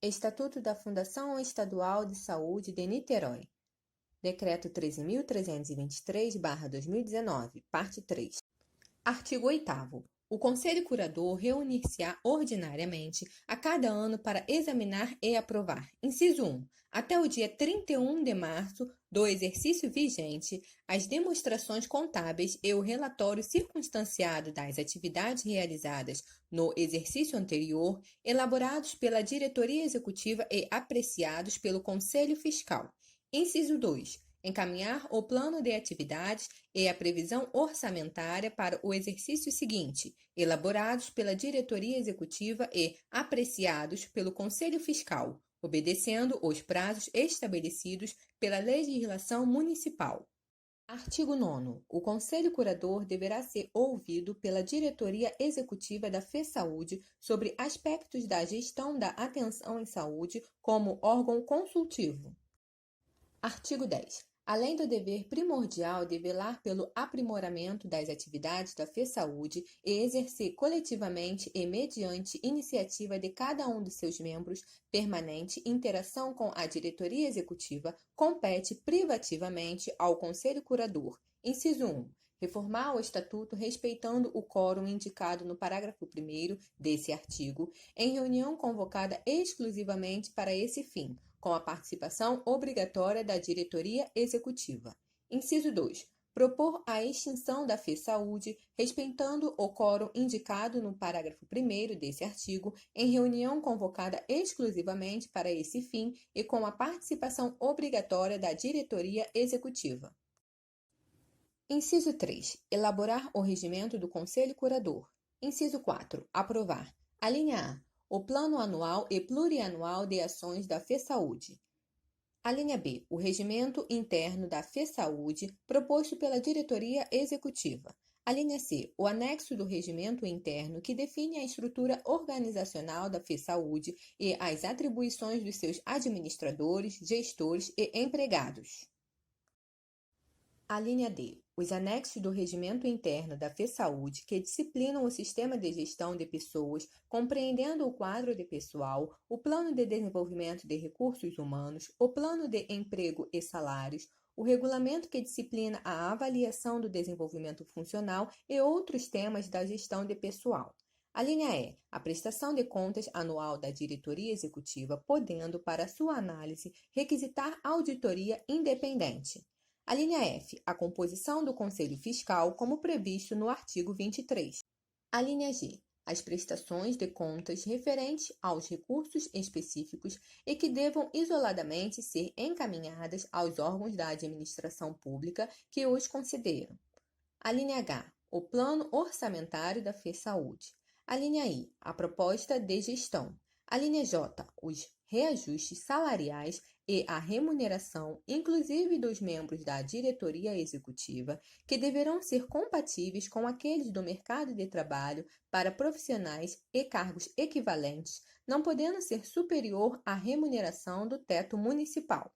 Estatuto da Fundação Estadual de Saúde de Niterói. Decreto 13.323/2019, parte 3. Artigo 8º. O Conselho Curador reunir-se-á ordinariamente a cada ano para examinar e aprovar, inciso 1, até o dia 31 de março do exercício vigente, as demonstrações contábeis e o relatório circunstanciado das atividades realizadas no exercício anterior, elaborados pela Diretoria Executiva e apreciados pelo Conselho Fiscal. Inciso 2. Encaminhar o plano de atividades e a previsão orçamentária para o exercício seguinte, elaborados pela Diretoria Executiva e apreciados pelo Conselho Fiscal, obedecendo os prazos estabelecidos pela legislação municipal. Artigo 9º. O Conselho Curador deverá ser ouvido pela Diretoria Executiva da FESaúde sobre aspectos da gestão da atenção em saúde como órgão consultivo. Artigo 10. Além do dever primordial de velar pelo aprimoramento das atividades da FESaúde e exercer coletivamente e mediante iniciativa de cada um de seus membros permanente interação com a diretoria executiva, compete privativamente ao Conselho Curador. Inciso 1. Reformar o Estatuto respeitando o quórum indicado no parágrafo 1º desse artigo, em reunião convocada exclusivamente para esse fim, com a participação obrigatória da diretoria executiva. Inciso 2. Propor a extinção da FESaúde, respeitando o quórum indicado no parágrafo 1º desse artigo, em reunião convocada exclusivamente para esse fim e com a participação obrigatória da diretoria executiva. Inciso 3. Elaborar o regimento do Conselho Curador. Inciso 4. Aprovar. A linha A. O plano anual e plurianual de ações da FESaúde. A linha B. O regimento interno da FESaúde, proposto pela diretoria executiva. A linha C. O anexo do regimento interno que define a estrutura organizacional da FESaúde e as atribuições dos seus administradores, gestores e empregados. A linha D. Os anexos do regimento interno da FESaúde que disciplinam o sistema de gestão de pessoas, compreendendo o quadro de pessoal, o plano de desenvolvimento de recursos humanos, o plano de emprego e salários, o regulamento que disciplina a avaliação do desenvolvimento funcional e outros temas da gestão de pessoal. A linha E. A prestação de contas anual da diretoria executiva, podendo, para sua análise, requisitar auditoria independente. A linha F. A composição do Conselho Fiscal, como previsto no artigo 23. A linha G. As prestações de contas referentes aos recursos específicos e que devam isoladamente ser encaminhadas aos órgãos da administração pública que os consideram. A linha H. O plano orçamentário da FESaúde. A linha I. A proposta de gestão. A linha J. Os reajustes salariais e a remuneração, inclusive dos membros da diretoria executiva, que deverão ser compatíveis com aqueles do mercado de trabalho para profissionais e cargos equivalentes, não podendo ser superior à remuneração do teto municipal.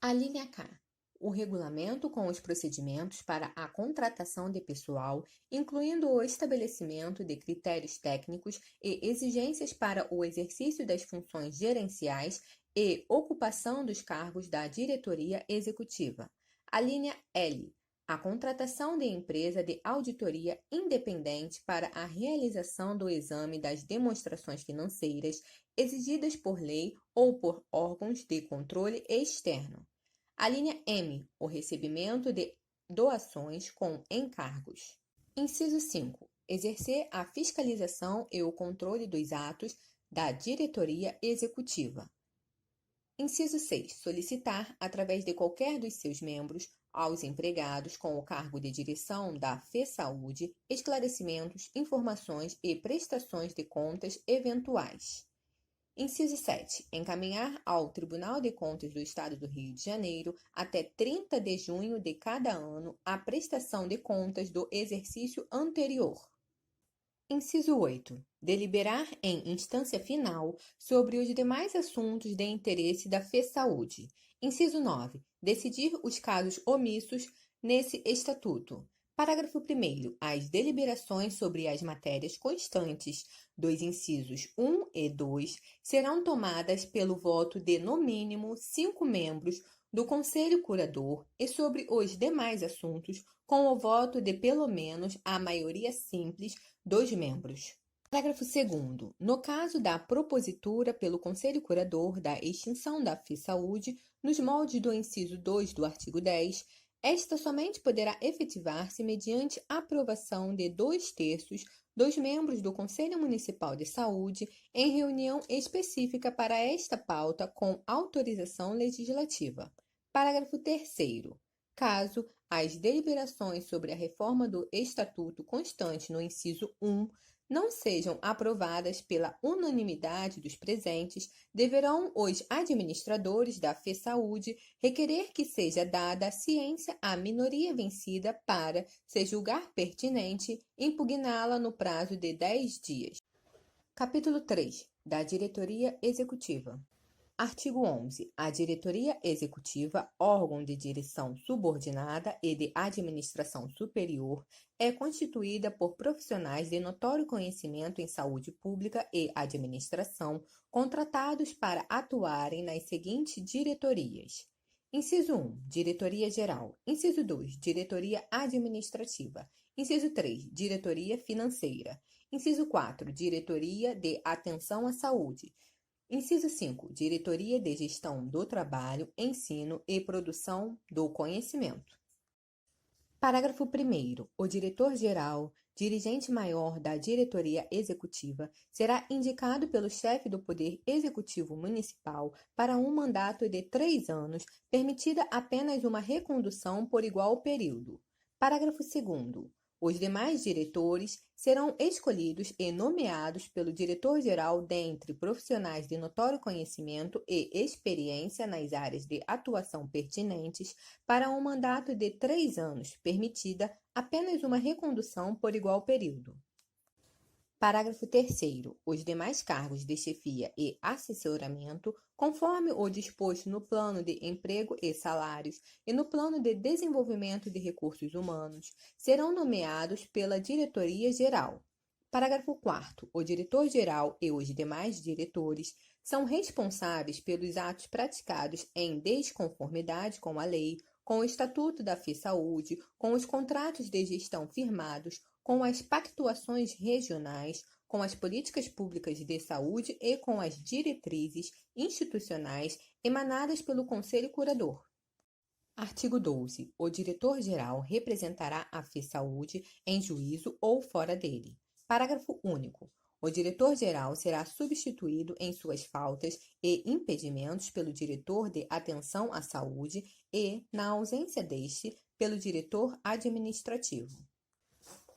A linha K. O regulamento com os procedimentos para a contratação de pessoal, incluindo o estabelecimento de critérios técnicos e exigências para o exercício das funções gerenciais e ocupação dos cargos da diretoria executiva. A linha L. A contratação de empresa de auditoria independente para a realização do exame das demonstrações financeiras exigidas por lei ou por órgãos de controle externo. A linha M. O recebimento de doações com encargos. Inciso 5. Exercer a fiscalização e o controle dos atos da diretoria executiva. Inciso 6. Solicitar, através de qualquer dos seus membros, aos empregados com o cargo de direção da FESaúde, esclarecimentos, informações e prestações de contas eventuais. Inciso 7. Encaminhar ao Tribunal de Contas do Estado do Rio de Janeiro, até 30 de junho de cada ano, a prestação de contas do exercício anterior. Inciso 8. Deliberar em instância final sobre os demais assuntos de interesse da FESaúde. Inciso 9. Decidir os casos omissos nesse estatuto. Parágrafo 1º. As deliberações sobre as matérias constantes dos incisos 1 e 2 serão tomadas pelo voto de, no mínimo, 5 membros do Conselho Curador e sobre os demais assuntos, com o voto de pelo menos a maioria simples dos membros. Parágrafo 2º. No caso da propositura pelo Conselho Curador da extinção da FESaúde, nos moldes do inciso 2 do artigo 10, esta somente poderá efetivar-se mediante aprovação de 2/3 dos membros do Conselho Municipal de Saúde em reunião específica para esta pauta com autorização legislativa. Parágrafo 3º. Caso as deliberações sobre a reforma do Estatuto constante no inciso 1 não sejam aprovadas pela unanimidade dos presentes, deverão os administradores da FESaúde requerer que seja dada ciência à minoria vencida para, se julgar pertinente, impugná-la no prazo de 10 dias. Capítulo 3. Da Diretoria Executiva. Artigo 11. A Diretoria Executiva, órgão de direção subordinada e de administração superior, é constituída por profissionais de notório conhecimento em saúde pública e administração, contratados para atuarem nas seguintes diretorias. Inciso 1. Diretoria Geral. Inciso 2. Diretoria Administrativa. Inciso 3. Diretoria Financeira. Inciso 4. Diretoria de Atenção à Saúde. Inciso 5. Diretoria de Gestão do Trabalho, Ensino e Produção do Conhecimento. Parágrafo 1º. O diretor-geral, dirigente maior da diretoria executiva, será indicado pelo chefe do Poder Executivo Municipal para um mandato de 3 anos, permitida apenas uma recondução por igual período. Parágrafo 2º. Os demais diretores serão escolhidos e nomeados pelo diretor-geral dentre profissionais de notório conhecimento e experiência nas áreas de atuação pertinentes para um mandato de 3 anos, permitida apenas uma recondução por igual período. Parágrafo 3º. Os demais cargos de chefia e assessoramento, conforme o disposto no Plano de Emprego e Salários e no Plano de Desenvolvimento de Recursos Humanos, serão nomeados pela Diretoria-Geral. Parágrafo 4º. O diretor-geral e os demais diretores são responsáveis pelos atos praticados em desconformidade com a lei, com o Estatuto da FESaúde, com os contratos de gestão firmados, com as pactuações regionais, com as políticas públicas de saúde e com as diretrizes institucionais emanadas pelo Conselho Curador. Artigo 12. O diretor-geral representará a FESaúde em juízo ou fora dele. Parágrafo único. O diretor-geral será substituído em suas faltas e impedimentos pelo diretor de atenção à saúde e, na ausência deste, pelo diretor administrativo.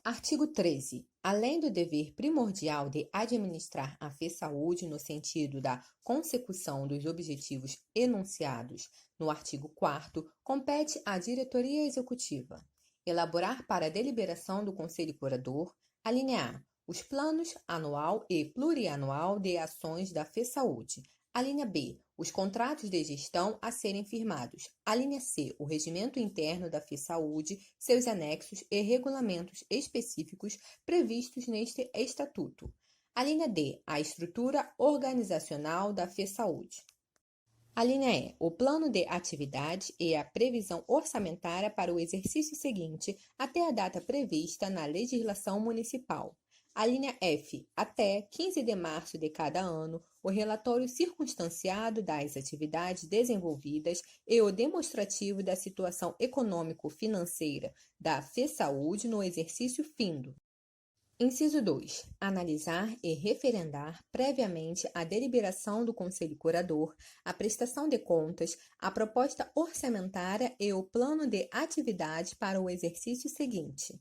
Artigo 13. Além do dever primordial de administrar a FESaúde no sentido da consecução dos objetivos enunciados no artigo 4º, compete à Diretoria Executiva elaborar para a deliberação do Conselho Curador, alínea A, os planos anual e plurianual de ações da FESaúde, alínea B, os contratos de gestão a serem firmados, alínea C, o regimento interno da FESaúde, seus anexos e regulamentos específicos previstos neste Estatuto, alínea D, a estrutura organizacional da FESaúde. Alínea E, o plano de atividade e a previsão orçamentária para o exercício seguinte até a data prevista na legislação municipal. A linha F, até 15 de março de cada ano, o relatório circunstanciado das atividades desenvolvidas e o demonstrativo da situação econômico-financeira da FESaúde no exercício findo. Inciso 2. Analisar e referendar previamente a deliberação do Conselho Curador, a prestação de contas, a proposta orçamentária e o plano de atividade para o exercício seguinte.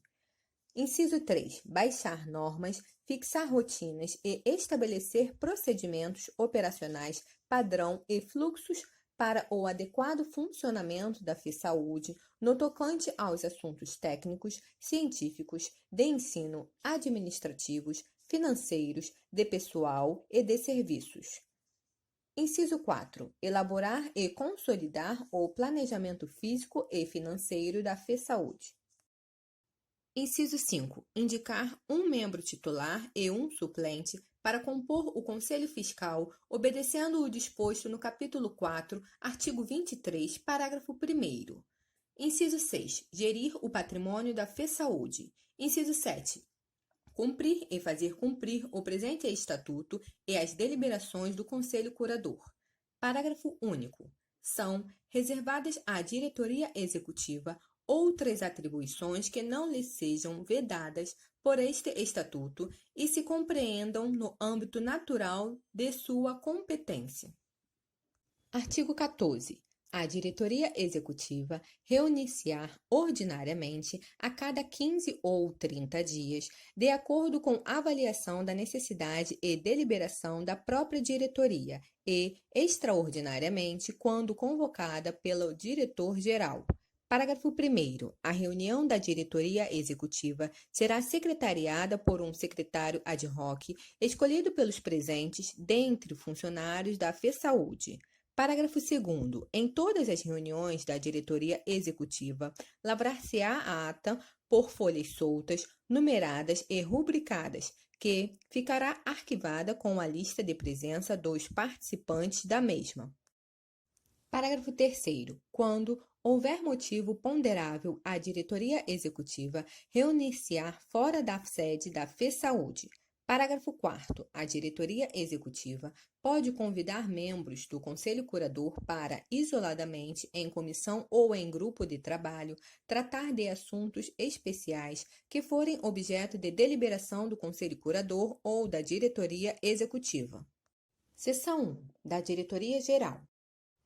Inciso 3. Baixar normas, fixar rotinas e estabelecer procedimentos operacionais padrão e fluxos para o adequado funcionamento da FESaúde no tocante aos assuntos técnicos, científicos, de ensino, administrativos, financeiros, de pessoal e de serviços. Inciso 4. Elaborar e consolidar o planejamento físico e financeiro da FESaúde. Inciso 5. Indicar um membro titular e um suplente para compor o Conselho Fiscal, obedecendo o disposto no capítulo 4, artigo 23, parágrafo 1º. Inciso 6. Gerir o patrimônio da FESaúde. Inciso 7. Cumprir e fazer cumprir o presente estatuto e as deliberações do Conselho Curador. Parágrafo único. São reservadas à diretoria executiva outras atribuições que não lhe sejam vedadas por este estatuto e se compreendam no âmbito natural de sua competência. Artigo 14. A diretoria executiva reunir-se-á ordinariamente a cada 15 ou 30 dias, de acordo com avaliação da necessidade e deliberação da própria diretoria, e, extraordinariamente, quando convocada pelo diretor-geral. Parágrafo 1º. A reunião da diretoria executiva será secretariada por um secretário ad hoc, escolhido pelos presentes dentre funcionários da FESaúde. Parágrafo 2º. Em todas as reuniões da diretoria executiva, lavrar-se-á a ata por folhas soltas, numeradas e rubricadas, que ficará arquivada com a lista de presença dos participantes da mesma. Parágrafo 3º. Quando houver motivo ponderável, a diretoria executiva reunir-se-á fora da sede da FESaúde. Parágrafo 4º. A diretoria executiva pode convidar membros do Conselho Curador para, isoladamente, em comissão ou em grupo de trabalho, tratar de assuntos especiais que forem objeto de deliberação do Conselho Curador ou da diretoria executiva. Seção 1. Da Diretoria Geral.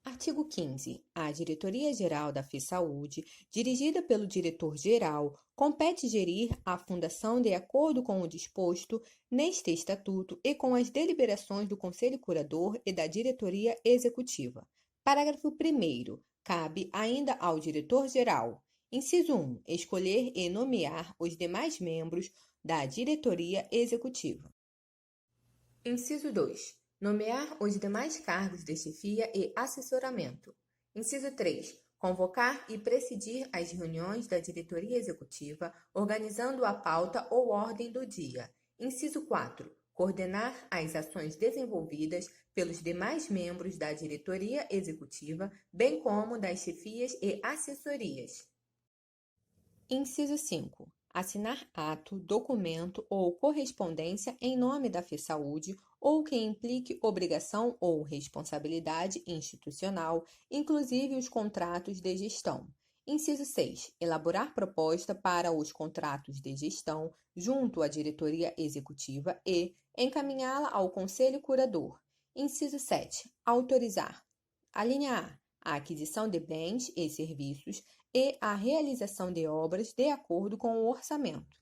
Artigo 15. A Diretoria-Geral da FESaúde, dirigida pelo diretor-geral, compete gerir a Fundação de acordo com o disposto neste Estatuto e com as deliberações do Conselho Curador e da Diretoria Executiva. Parágrafo 1º. Cabe ainda ao diretor-geral: inciso 1. Escolher e nomear os demais membros da Diretoria Executiva. Inciso 2. Nomear os demais cargos de chefia e assessoramento. Inciso 3. Convocar e presidir as reuniões da diretoria executiva, organizando a pauta ou ordem do dia. Inciso 4. Coordenar as ações desenvolvidas pelos demais membros da diretoria executiva, bem como das chefias e assessorias. Inciso 5. Assinar ato, documento ou correspondência em nome da FESaúde ou que implique obrigação ou responsabilidade institucional, inclusive os contratos de gestão. Inciso 6. Elaborar proposta para os contratos de gestão junto à diretoria executiva e encaminhá-la ao Conselho Curador. Inciso 7. Autorizar. Alínea A. A aquisição de bens e serviços e a realização de obras de acordo com o orçamento.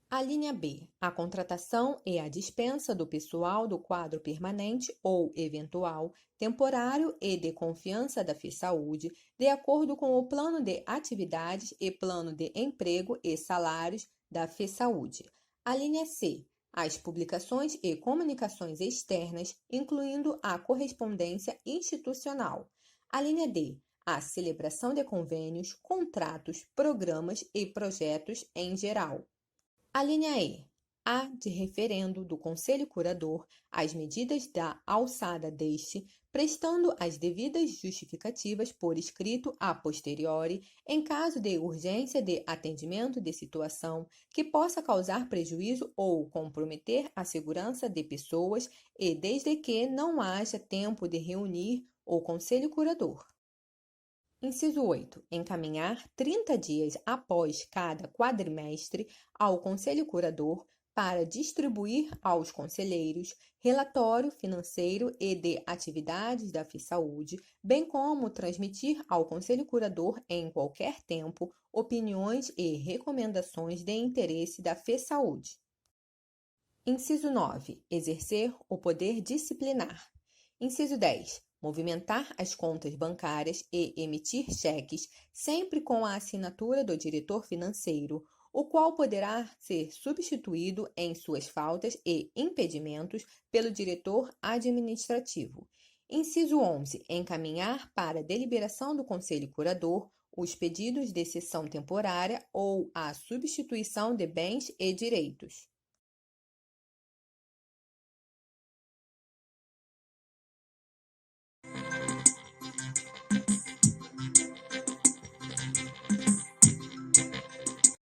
Alínea B. A contratação e a dispensa do pessoal do quadro permanente ou eventual, temporário e de confiança da FESaúde, de acordo com o plano de atividades e plano de emprego e salários da FESaúde. Alínea C. As publicações e comunicações externas, incluindo a correspondência institucional. Alínea D. A celebração de convênios, contratos, programas e projetos em geral. Alínea E. A de referendo do Conselho Curador as medidas da alçada deste, prestando as devidas justificativas por escrito a posteriori, em caso de urgência de atendimento de situação que possa causar prejuízo ou comprometer a segurança de pessoas e desde que não haja tempo de reunir o Conselho Curador. Inciso 8. Encaminhar 30 dias após cada quadrimestre ao Conselho Curador para distribuir aos conselheiros relatório financeiro e de atividades da FESaúde, bem como transmitir ao Conselho Curador em qualquer tempo opiniões e recomendações de interesse da FESaúde. Inciso 9. Exercer o poder disciplinar. Inciso 10. Movimentar as contas bancárias e emitir cheques, sempre com a assinatura do diretor financeiro, o qual poderá ser substituído em suas faltas e impedimentos pelo diretor administrativo. Inciso 11. Encaminhar para deliberação do Conselho Curador os pedidos de cessão temporária ou a substituição de bens e direitos.